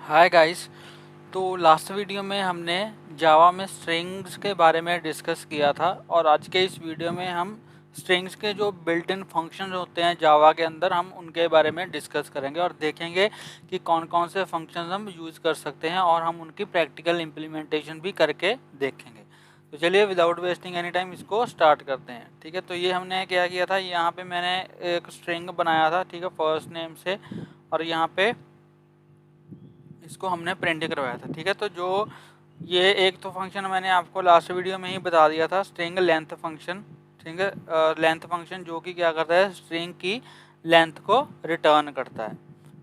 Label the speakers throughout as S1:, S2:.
S1: Hi guys. तो last video में हमने जावा में स्ट्रिंग्स के बारे में डिस्कस किया था और आज के इस वीडियो में हम स्ट्रिंग्स के जो बिल्ट इन फंक्शन होते हैं जावा के अंदर हम उनके बारे में डिस्कस करेंगे और देखेंगे कि कौन कौन से फंक्शन हम यूज़ कर सकते हैं और हम उनकी प्रैक्टिकल इम्प्लीमेंटेशन भी करके देखेंगे। तो चलिए विदाउट वेस्टिंग एनी टाइम इसको स्टार्ट करते हैं। ठीक है, तो ये हमने क्या किया था, यहाँ पे मैंने एक स्ट्रिंग बनाया था, ठीक है, फर्स्ट नेम से, और यहाँ पे इसको हमने प्रिंट करवाया था। ठीक है, तो जो ये एक तो फंक्शन मैंने आपको लास्ट वीडियो में ही बता दिया था, स्ट्रिंग लेंथ फंक्शन। ठीक है, लेंथ फंक्शन जो कि क्या करता है, स्ट्रिंग की लेंथ को रिटर्न करता है।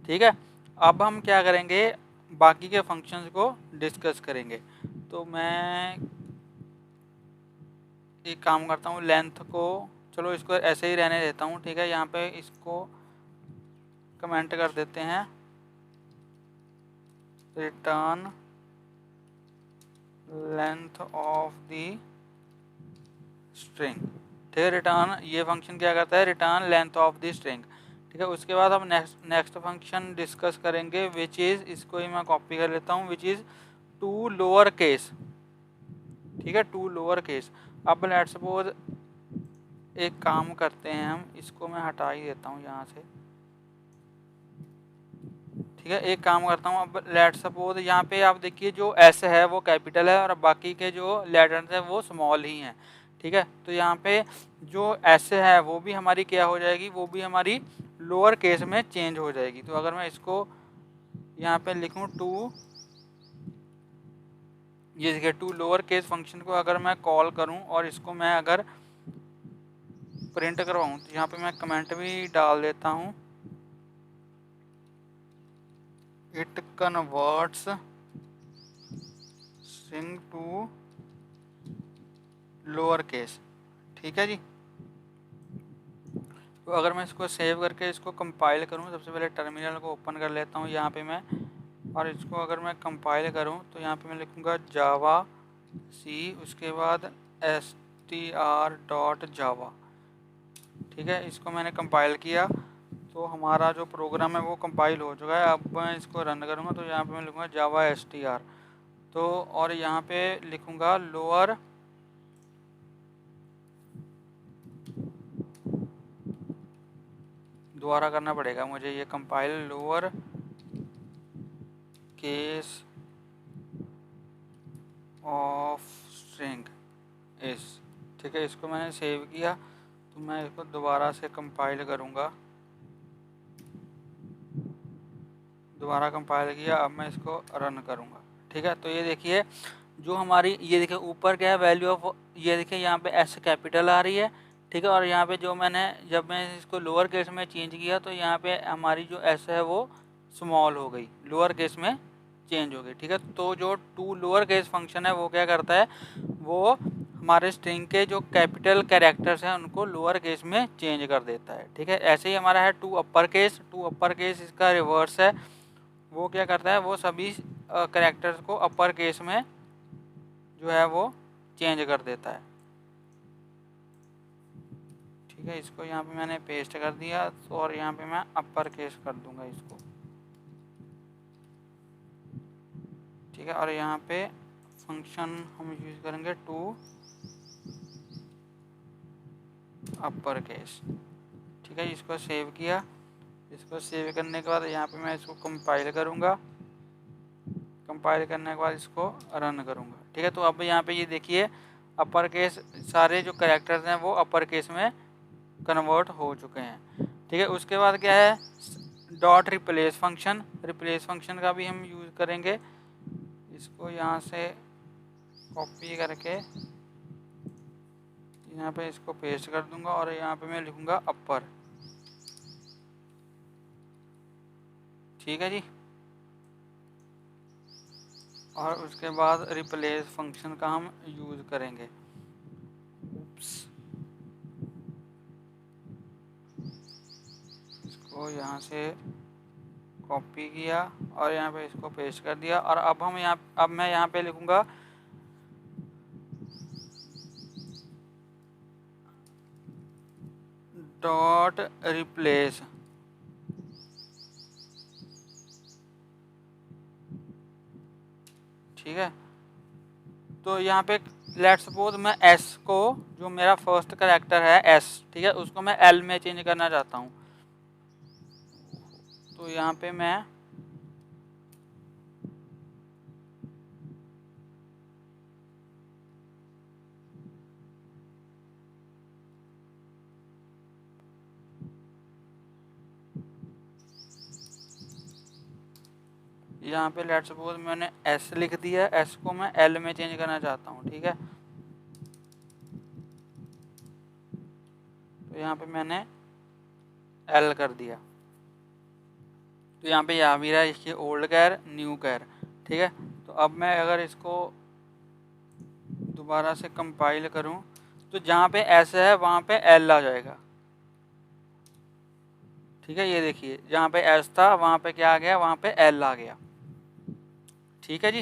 S1: ठीक है, अब हम क्या करेंगे, बाकी के फंक्शंस को डिस्कस करेंगे। तो मैं एक काम करता हूँ, लेंथ को चलो इसको ऐसे ही रहने देता हूँ। ठीक है, यहाँ पे इसको कमेंट कर देते हैं, return length of the string. ठीक है, रिटर्न ये फंक्शन क्या करता है, return length of the string. ठीक है, उसके बाद हम नेक्स्ट फंक्शन डिस्कस करेंगे विच इज़, इसको ही मैं कॉपी कर लेता हूँ, which is to lower case. ठीक है, टू लोअर केस। अब लेट सपोज एक काम करते हैं, हम इसको मैं हटा ही देता हूँ यहाँ से। ठीक है, एक काम करता हूँ, अब लेट सपोज यहाँ पे आप देखिए जो एस है वो कैपिटल है और बाकी के जो लेटर्स हैं वो स्मॉल ही हैं। ठीक है, तो यहाँ पे जो एस है वो भी हमारी क्या हो जाएगी, वो भी हमारी लोअर केस में चेंज हो जाएगी। तो अगर मैं इसको यहाँ पे लिखूँ टू, ये देखिए टू लोअर केस फंक्शन को अगर मैं कॉल करूँ और इसको मैं अगर प्रिंट करवाऊँ तो यहाँ पे मैं कमेंट भी डाल देता हूँ, it converts string to lower case. ठीक है जी। तो अगर मैं इसको सेव करके इसको कंपाइल करूँ, सबसे पहले टर्मिनल को ओपन कर लेता हूँ यहाँ पे मैं, और इसको अगर मैं कंपाइल करूँ तो यहाँ पे मैं लिखूँगा जावा सी, उसके बाद str.java। ठीक है, इसको मैंने कंपाइल किया तो हमारा जो प्रोग्राम है वो कंपाइल हो चुका है। अब मैं इसको रन करूँगा तो यहाँ पे मैं लिखूँगा जावा str, तो और यहाँ पे लिखूँगा लोअर, दोबारा करना पड़ेगा मुझे ये compile, lower case of string इस। ठीक है, इसको मैंने सेव किया तो मैं इसको दोबारा से कंपाइल करूँगा, दोबारा कंपाइल किया, अब मैं इसको रन करूँगा। ठीक है, तो ये देखिए जो हमारी, ये देखिए ऊपर क्या है वैल्यू ऑफ, ये देखिए यहाँ पे एस कैपिटल आ रही है। ठीक है, और यहाँ पे जो मैंने जब मैं इसको लोअर केस में चेंज किया तो यहाँ पे हमारी जो एस है वो स्मॉल हो गई, लोअर केस में चेंज हो गई। ठीक है, तो जो टू लोअर केस फंक्शन है वो क्या करता है, वो हमारे स्ट्रिंग के जो कैपिटल कैरेक्टर्स हैं उनको लोअर केस में चेंज कर देता है। ठीक है, ऐसे ही हमारा है to upper case, to upper case इसका रिवर्स है, वो क्या करता है, वो सभी कैरेक्टर्स को अपर केस में जो है वो चेंज कर देता है। ठीक है, इसको यहाँ पे मैंने पेस्ट कर दिया और यहाँ पे मैं अपर केस कर दूंगा इसको। ठीक है, और यहाँ पे फंक्शन हम यूज करेंगे टू अपर केस। ठीक है, इसको सेव किया, इसको सेव करने के बाद यहाँ पे मैं इसको कंपाइल करूँगा, कंपाइल करने के बाद इसको रन करूँगा। ठीक है, तो अब यहाँ पे ये देखिए अपर केस सारे जो कैरेक्टर्स हैं वो अपर केस में कन्वर्ट हो चुके हैं। ठीक है, उसके बाद क्या है, dot replace function, replace function का भी हम यूज़ करेंगे। इसको यहाँ से कॉपी करके यहाँ पे इसको पेस्ट कर दूंगा और यहाँ पे मैं लिखूँगा अपर। ठीक है जी, और उसके बाद रिप्लेस फंक्शन का हम यूज़ करेंगे। इसको यहाँ से कॉपी किया और यहाँ पे इसको पेस्ट कर दिया, और अब मैं यहाँ पे लिखूँगा डॉट रिप्लेस। ठीक है। तो यहाँ पे लेट्स सपोज मैं एस को, जो मेरा फर्स्ट कैरेक्टर है एस, ठीक है, उसको मैं एल में चेंज करना चाहता हूँ। तो यहाँ पे मैं यहाँ पे लेट्स सपोज मैंने एस लिख दिया, एस को मैं एल में चेंज करना चाहता हूँ, ठीक है। तो यहाँ पे मैंने एल कर दिया। तो यहाँ पे आ भी रहा है इसकी ओल्ड कैर न्यू कैर, ठीक है। तो अब मैं अगर इसको दोबारा से कंपाइल करूँ तो जहाँ पे एस है वहाँ पे एल आ जाएगा, ठीक है। ये देखिए जहाँ पे एस था वहाँ पे क्या आ गया, वहाँ पे एल आ गया, ठीक है जी।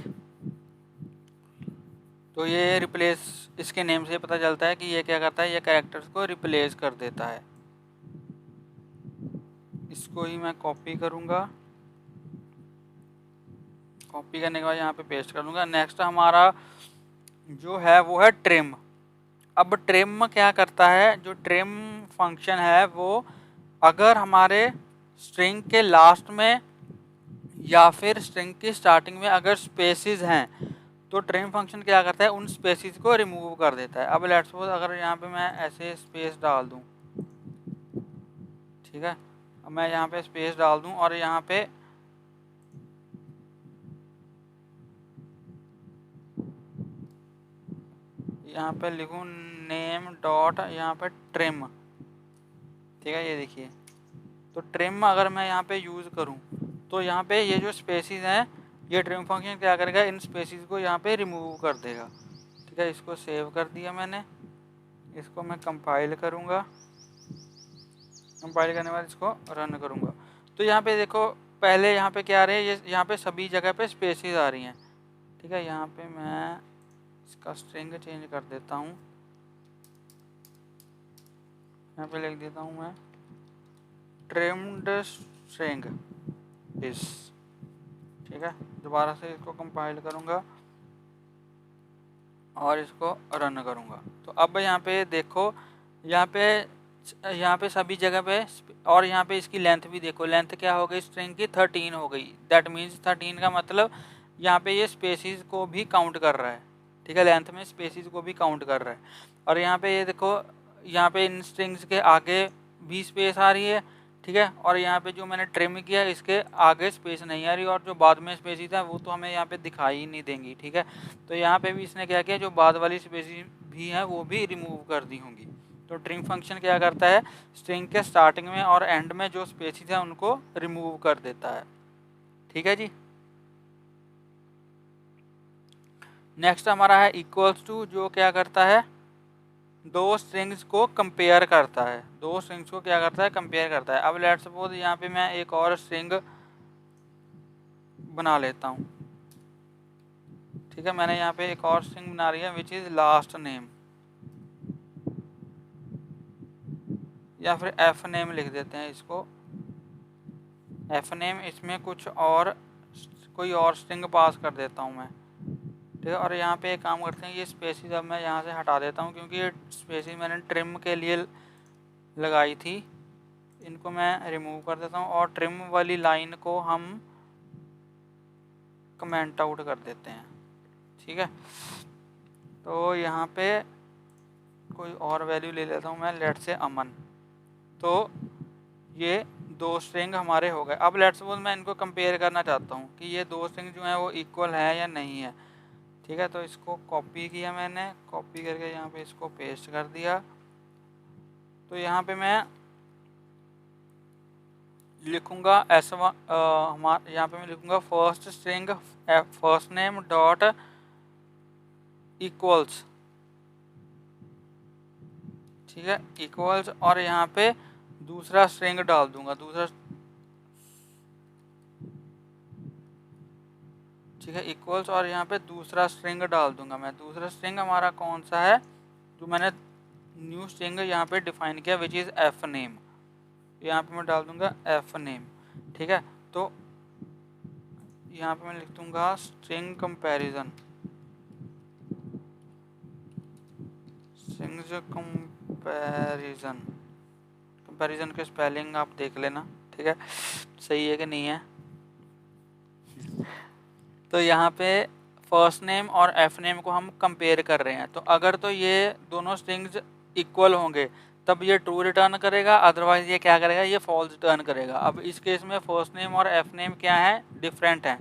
S1: तो ये रिप्लेस, इसके नेम से पता चलता है कि ये क्या करता है, ये कैरेक्टर्स को रिप्लेस कर देता है। इसको ही मैं कॉपी करूँगा, कॉपी करने के बाद यहाँ पे पेस्ट कर दूँगा। नेक्स्ट हमारा जो है वो है ट्रिम। अब ट्रिम क्या करता है, जो ट्रिम फंक्शन है वो अगर हमारे स्ट्रिंग के लास्ट में या फिर स्ट्रिंग की स्टार्टिंग में अगर स्पेसिस हैं तो ट्रिम फंक्शन क्या करता है, उन स्पेसिस को रिमूव कर देता है। अब लेट्स सपोज अगर यहाँ पे मैं ऐसे स्पेस डाल दूँ, ठीक है, अब मैं यहाँ पे स्पेस डाल दूँ और यहाँ पे लिखूँ नेम डॉट यहाँ पे ट्रिम, ठीक है। ये देखिए, तो ट्रिम अगर मैं यहाँ पे यूज़ करूँ तो यहाँ पे ये जो स्पेसिस हैं ये ट्रिम फंक्शन क्या करेगा, इन स्पेसिस को यहाँ पे रिमूव कर देगा, ठीक है। इसको सेव कर दिया मैंने, इसको मैं कंपाइल करूँगा, कंपाइल करने के बाद इसको रन करूँगा। तो यहाँ पे देखो पहले यहाँ पे क्या आ रहे हैं, ये यहाँ पे सभी जगह पे स्पेसिस आ रही हैं, ठीक है। यहाँ पे मैं इसका स्ट्रिंग चेंज कर देता हूँ, यहाँ पे लिख देता हूँ मैं ट्रिम्ड स्ट्रिंग इस, ठीक है। दोबारा से इसको कंपाइल करूँगा और इसको रन करूँगा। तो अब यहाँ पे देखो, यहाँ पे सभी जगह पे, और यहाँ पे इसकी लेंथ भी देखो, लेंथ क्या हो गई स्ट्रिंग की 13 हो गई। दैट मीन्स 13 का मतलब यहाँ पे ये स्पेसिस को भी काउंट कर रहा है, ठीक है, लेंथ में स्पेसिस को भी काउंट कर रहा है। और यहाँ पे ये देखो, यहाँ पे इन स्ट्रिंग्स के आगे भी स्पेस आ रही है, ठीक है। और यहाँ पे जो मैंने ट्रिम किया इसके आगे स्पेस नहीं आ रही, और जो बाद में स्पेसिस है वो तो हमें यहाँ पे दिखाई ही नहीं देंगी, ठीक है। तो यहाँ पे भी इसने क्या किया, जो बाद वाली स्पेसिस भी हैं वो भी रिमूव कर दी होंगी। तो ट्रिम फंक्शन क्या करता है, स्ट्रिंग के स्टार्टिंग में और एंड में जो स्पेसिस है उनको रिमूव कर देता है, ठीक है जी। नेक्स्ट हमारा है इक्वल्स टू, जो क्या करता है, दो स्ट्रिंग्स को कंपेयर करता है, दो स्ट्रिंग्स को क्या करता है, कंपेयर करता है। अब लेट्स सपोज यहाँ पे मैं एक और स्ट्रिंग बना लेता हूँ, ठीक है। मैंने यहाँ पे एक और स्ट्रिंग बना रही है विच इज़ लास्ट नेम, या फिर एफ नेम लिख देते हैं इसको, एफ नेम। इसमें कुछ और कोई और स्ट्रिंग पास कर देता हूँ मैं, ठीक है। और यहाँ पे एक काम करते हैं, ये स्पेसिस अब मैं यहाँ से हटा देता हूँ क्योंकि ये स्पेसिस मैंने ट्रिम के लिए लगाई थी, इनको मैं रिमूव कर देता हूँ। और ट्रिम वाली लाइन को हम कमेंट आउट कर देते हैं, ठीक है। तो यहाँ पे कोई और वैल्यू ले लेता हूँ मैं, लेट से अमन। तो ये दो स्ट्रिंग हमारे हो गए। अब लेट्स सपोज मैं इनको कंपेयर करना चाहता हूँ कि ये दो स्ट्रिंग जो हैं वो इक्वल है या नहीं है, ठीक है। तो इसको कॉपी किया मैंने, कॉपी करके यहाँ पे इसको पेस्ट कर दिया। तो यहाँ पे मैं लिखूँगा यहाँ पे मैं लिखूँगा first string first name dot equals, ठीक है, इक्वल्स। और यहाँ पे दूसरा स्ट्रिंग डाल दूंगा, दूसरा, ठीक है, इक्वल्स। और यहाँ पे दूसरा स्ट्रिंग डाल दूंगा मैं। दूसरा स्ट्रिंग हमारा कौन सा है, जो मैंने न्यू स्ट्रिंग यहाँ पे डिफाइन किया विच इज़ एफ नेम, यहाँ पे मैं डाल दूंगा एफ नेम, ठीक है। तो यहाँ पे मैं लिख दूंगा string comparison, strings comparison, comparison के स्पेलिंग आप देख लेना, ठीक है, सही है कि नहीं है। तो यहाँ पे फर्स्ट नेम और एफ नेम को हम कंपेयर कर रहे हैं, तो अगर तो ये दोनों स्ट्रिंग्स इक्वल होंगे तब ये ट्रू रिटर्न करेगा, अदरवाइज ये क्या करेगा, ये फॉल्स रिटर्न करेगा। अब इस केस में फर्स्ट नेम और एफ नेम क्या है, डिफरेंट है।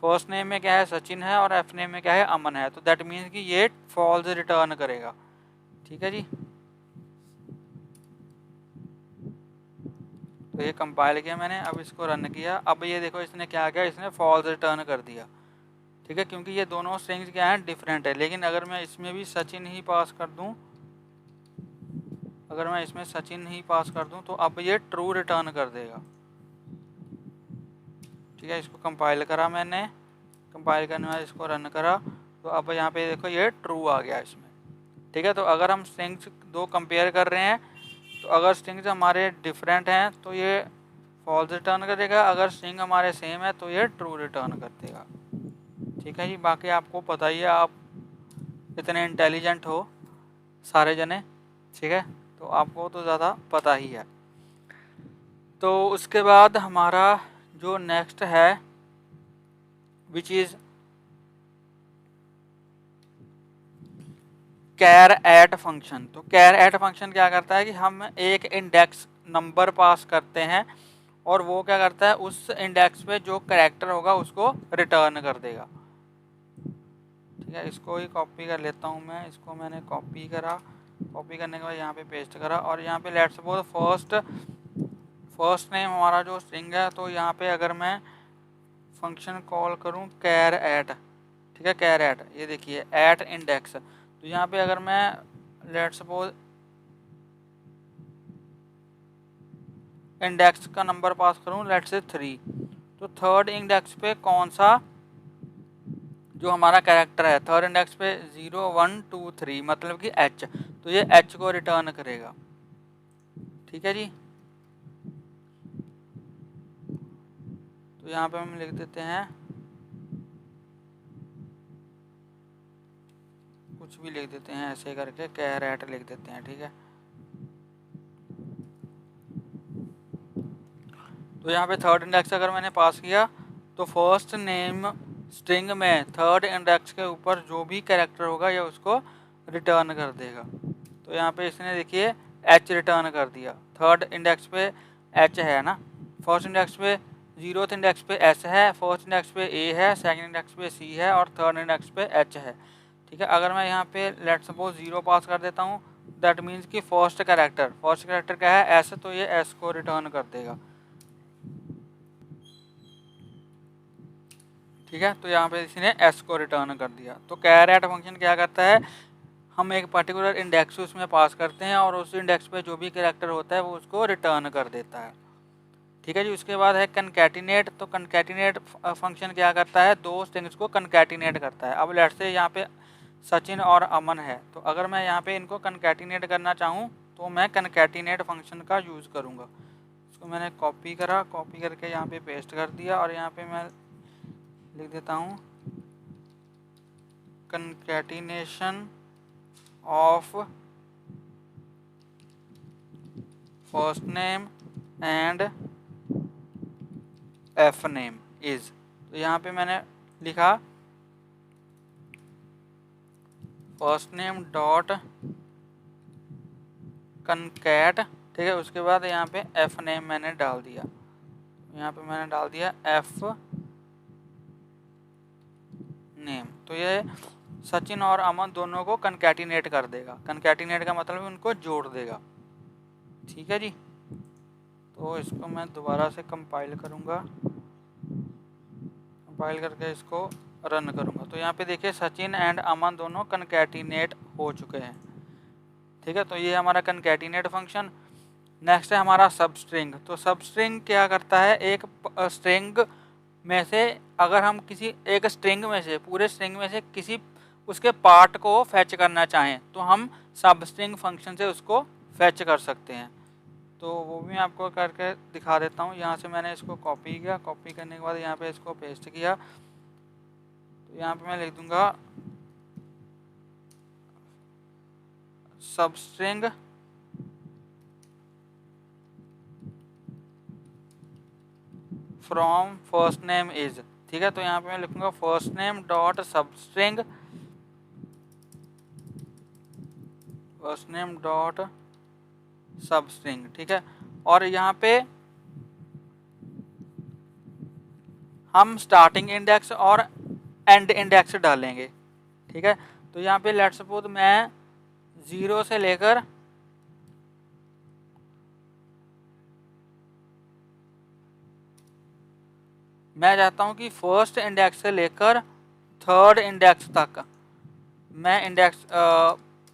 S1: फर्स्ट नेम में क्या है, सचिन है, और एफ नेम में क्या है, अमन है, तो दैट मीन्स कि ये फॉल्स रिटर्न करेगा। ठीक है जी, तो ये कंपाइल किया मैंने, अब इसको रन किया, अब ये देखो इसने क्या किया, इसने फॉल्स रिटर्न कर दिया। ठीक है, क्योंकि ये दोनों स्ट्रिंग्स क्या हैं, डिफरेंट है। लेकिन अगर मैं इसमें भी सचिन ही पास कर दूं, अगर मैं इसमें सचिन ही पास कर दूं तो अब ये ट्रू रिटर्न कर देगा। ठीक है, इसको कंपाइल करा मैंने, कंपाइल करने बाद इसको रन करा, तो अब यहाँ पे देखो ये ट्रू आ गया इसमें। ठीक है, तो अगर हम स्ट्रिंग्स दो कंपेयर कर रहे हैं, तो अगर स्ट्रिंग्स हमारे डिफरेंट हैं तो ये फॉल्स रिटर्न करेगा, अगर स्ट्रिंग हमारे सेम है तो ये ट्रू रिटर्न कर देगा। ठीक है जी, बाकी आपको पता ही है, आप इतने इंटेलिजेंट हो सारे जने, ठीक है, तो आपको तो ज़्यादा पता ही है। तो उसके बाद हमारा जो नेक्स्ट है which is char at function. तो कैर एट फंक्शन क्या करता है कि हम एक इंडेक्स नंबर पास करते हैं और वो क्या करता है, उस इंडेक्स पे जो कैरेक्टर होगा उसको रिटर्न कर देगा। ठीक है, इसको ही कॉपी कर लेता हूँ मैं, इसको मैंने कॉपी करा, कॉपी करने के बाद यहाँ पे पेस्ट करा, और यहाँ पे लेट्स सपोज फर्स्ट नेम हमारा जो स्ट्रिंग है, तो यहाँ पे अगर मैं फंक्शन कॉल करूँ कैर एट, ठीक है, कैर एट, ये देखिए एट इंडेक्स, तो यहाँ पे अगर मैं लेट्स सपोज इंडेक्स का नंबर पास करूँ लेट्स से 3, तो थर्ड इंडेक्स पे कौन सा जो हमारा कैरेक्टर है, थर्ड इंडेक्स पे 0 1 2 3 मतलब कि एच, तो ये एच को रिटर्न करेगा। ठीक है जी, तो यहाँ पे हम लिख देते हैं, कुछ भी लिख देते हैं ऐसे करके, कैर एट लिख देते हैं। ठीक है, तो यहाँ पे थर्ड इंडेक्स अगर मैंने पास किया तो फर्स्ट नेम स्ट्रिंग में थर्ड इंडेक्स के ऊपर जो भी कैरेक्टर होगा ये उसको रिटर्न कर देगा। तो यहाँ पे इसने देखिए एच रिटर्न कर दिया, थर्ड इंडेक्स पे एच है ना, फर्स्ट इंडेक्स पे, जीरोथ इंडेक्स पे एस है, फर्स्ट इंडेक्स पे ए है, सेकंड इंडेक्स पे सी है, और थर्ड इंडेक्स पे एच है। ठीक है, अगर मैं यहाँ पे लेट सपोज 0 पास कर देता हूँ, दैट मीन्स कि फर्स्ट कैरेक्टर क्या है, एस, तो ये एस को रिटर्न कर देगा। ठीक है, तो यहाँ पे इसने एस को रिटर्न कर दिया। तो कैर एट फंक्शन क्या करता है, हम एक पर्टिकुलर इंडेक्स उसमें पास करते हैं और उस इंडेक्स पे जो भी कैरेक्टर होता है वो उसको रिटर्न कर देता है। ठीक है जी, उसके बाद है कनकैटिनेट। तो कनकैटिनेट फंक्शन क्या करता है, दो स्ट्रिंग्स को कनकैटिनेट करता है। अब लेट्स से यहाँ पे सचिन और अमन है, तो अगर मैं यहाँ पे इनको कनकैटिनेट करना चाहूँ तो मैं कनकैटिनेट फंक्शन का यूज़ करूँगा। इसको मैंने कॉपी करा, कॉपी करके यहाँ पे पेस्ट कर दिया, और यहाँ पे मैं लिख देता हूँ concatenation of first name and F name is. तो यहाँ पे मैंने लिखा फर्स्ट नेम डॉट कनकैट, ठीक है, उसके बाद यहाँ पे एफ नेम मैंने डाल दिया, यहाँ पे मैंने डाल दिया एफ नेम। तो ये सचिन और अमन दोनों को कनकैटिनेट कर देगा, कनकैटिनेट का मतलब उनको जोड़ देगा। ठीक है जी, तो इसको मैं दोबारा से कंपाइल करूँगा, कंपाइल करके इसको रन करूँगा, तो यहाँ पे देखिए सचिन एंड अमन दोनों कनकैटिनेट हो चुके हैं। ठीक है, तो ये हमारा कनकैटिनेट फंक्शन। नेक्स्ट है हमारा सब स्ट्रिंग। तो सब स्ट्रिंग क्या करता है, एक स्ट्रिंग में से अगर हम किसी एक स्ट्रिंग में से, पूरे स्ट्रिंग में से किसी उसके पार्ट को फैच करना चाहें तो हम सब स्ट्रिंग फंक्शन से उसको फैच कर सकते हैं। तो वो भी मैं आपको करके दिखा देता हूँ। यहाँ से मैंने इसको कॉपी किया, कॉपी करने के बाद यहाँ पे इसको पेस्ट किया। तो यहाँ पे मैं लिख दूंगा substring from first name is, ठीक है। तो यहाँ पे मैं लिखूंगा first name dot substring, first name dot substring, ठीक है। और यहाँ पे हम स्टार्टिंग इंडेक्स और एंड इंडेक्स डालेंगे, ठीक है। तो यहाँ पे लेट्स सपोज मैं 0 से लेकर मैं चाहता हूँ कि फर्स्ट इंडेक्स से लेकर थर्ड इंडेक्स तक मैं इंडेक्स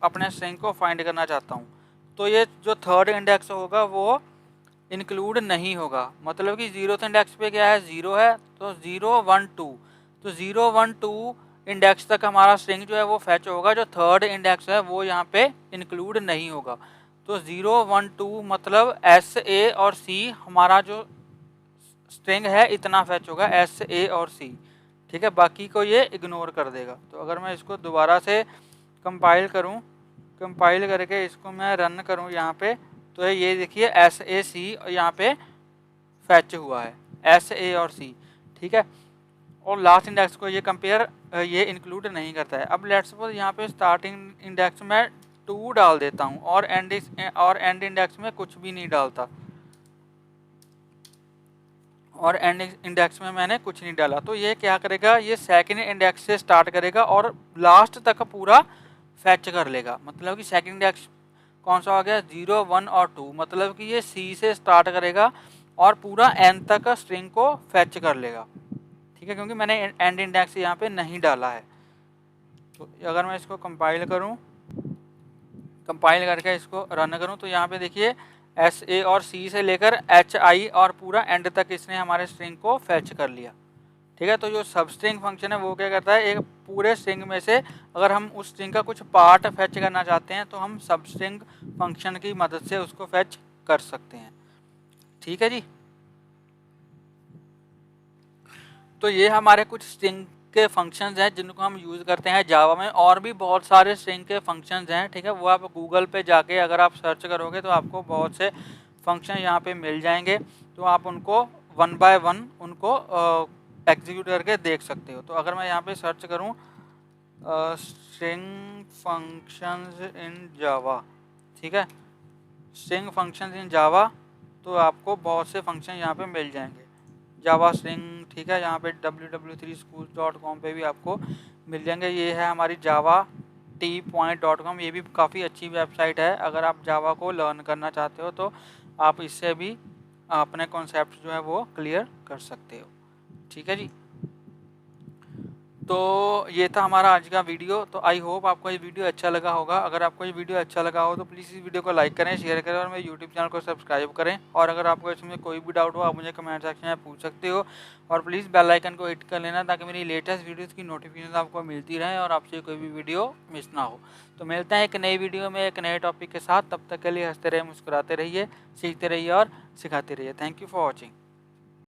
S1: अपने स्ट्रिंग को फाइंड करना चाहता हूँ। तो ये जो थर्ड इंडेक्स होगा वो इंक्लूड नहीं होगा, मतलब कि 0th इंडेक्स पे क्या है, 0 है, तो 0 1 2, तो 0 1 2 इंडेक्स तक हमारा स्ट्रिंग जो है वो फैच होगा। जो थर्ड इंडेक्स है वो यहाँ पे इंक्लूड नहीं होगा। तो 0 1 2 मतलब एस ए और सी, हमारा जो स्ट्रिंग है इतना फैच होगा, एस ए और सी, ठीक है। बाकी को ये इग्नोर कर देगा। तो अगर मैं इसको दोबारा से कंपाइल करूं, कंपाइल करके इसको मैं रन करूं यहाँ पे, तो ये देखिए एस ए सी यहाँ पे फैच हुआ है, एस ए और सी, ठीक है। और लास्ट इंडेक्स को ये कंपेयर ये इंक्लूड नहीं करता है। अब लेट्स सपोज यहाँ पे स्टार्टिंग इंडेक्स में 2 डाल देता हूँ और एंड इंडेक्स में कुछ भी नहीं डालता, और एंड इंडेक्स में मैंने कुछ नहीं डाला। तो ये क्या करेगा, ये सेकंड इंडेक्स से स्टार्ट करेगा और लास्ट तक पूरा फैच कर लेगा। मतलब कि सेकंड इंडेक्स कौन सा हो गया, 0 1 और 2, मतलब कि ये सी से स्टार्ट करेगा और पूरा एन तक स्ट्रिंग को फैच कर लेगा, ठीक है, क्योंकि मैंने एंड इंडेक्स यहाँ पे नहीं डाला है। तो अगर मैं इसको कंपाइल करूँ, कंपाइल करके इसको रन करूँ, तो यहाँ पे देखिए एस ए और सी से लेकर एच आई और पूरा एंड तक इसने हमारे स्ट्रिंग को फैच कर लिया, ठीक है। तो जो सब स्ट्रिंग फंक्शन है वो क्या करता है, एक पूरे स्ट्रिंग में से अगर हम उस स्ट्रिंग का कुछ पार्ट फैच करना चाहते हैं तो हम सब स्ट्रिंग फंक्शन की मदद से उसको फैच कर सकते हैं, ठीक है जी। तो ये हमारे कुछ स्ट्रिंग के फंक्शंस हैं जिनको हम यूज़ करते हैं जावा में। और भी बहुत सारे स्ट्रिंग के फंक्शंस हैं, ठीक है। वो आप गूगल पे जाके अगर आप सर्च करोगे तो आपको बहुत से फंक्शन यहाँ पे मिल जाएंगे। तो आप उनको 1 बाय 1 उनको एग्जीक्यूट करके देख सकते हो। तो अगर मैं यहाँ पे सर्च करूँ स्ट्रिंग फंक्शंस इन जावा, ठीक है, स्ट्रिंग फंक्शंस इन जावा, तो आपको बहुत से फंक्शन यहाँ पे मिल जाएंगे जावा स्ट्रिंग, ठीक है। यहाँ पे ww3schools.com पे भी आपको मिल जाएंगे। ये है हमारी java-t-point.com, ये भी काफ़ी अच्छी वेबसाइट है। अगर आप जावा को लर्न करना चाहते हो तो आप इससे भी अपने कॉन्सेप्ट जो है वो क्लियर कर सकते हो, ठीक है जी। तो ये था हमारा आज का वीडियो। तो आई होप आपको ये वीडियो अच्छा लगा होगा। अगर आपको ये वीडियो अच्छा लगा हो तो प्लीज़ इस वीडियो को लाइक करें, शेयर करें और मेरे यूट्यूब चैनल को सब्सक्राइब करें। और अगर आपको इसमें कोई भी डाउट हो आप मुझे कमेंट सेक्शन में पूछ सकते हो। और प्लीज़ बेल आइकन को हिट कर लेना ताकि मेरी लेटेस्ट वीडियोज़ की नोटिफिकेशन आपको मिलती रहे और आपसे कोई भी वीडियो मिस ना हो। तो मिलते हैं एक नई वीडियो में एक नए टॉपिक के साथ। तब तक के लिए हंसते रहिए, मुस्कुराते रहिए, सीखते रहिए और सिखाते रहिए। Thank you for watching.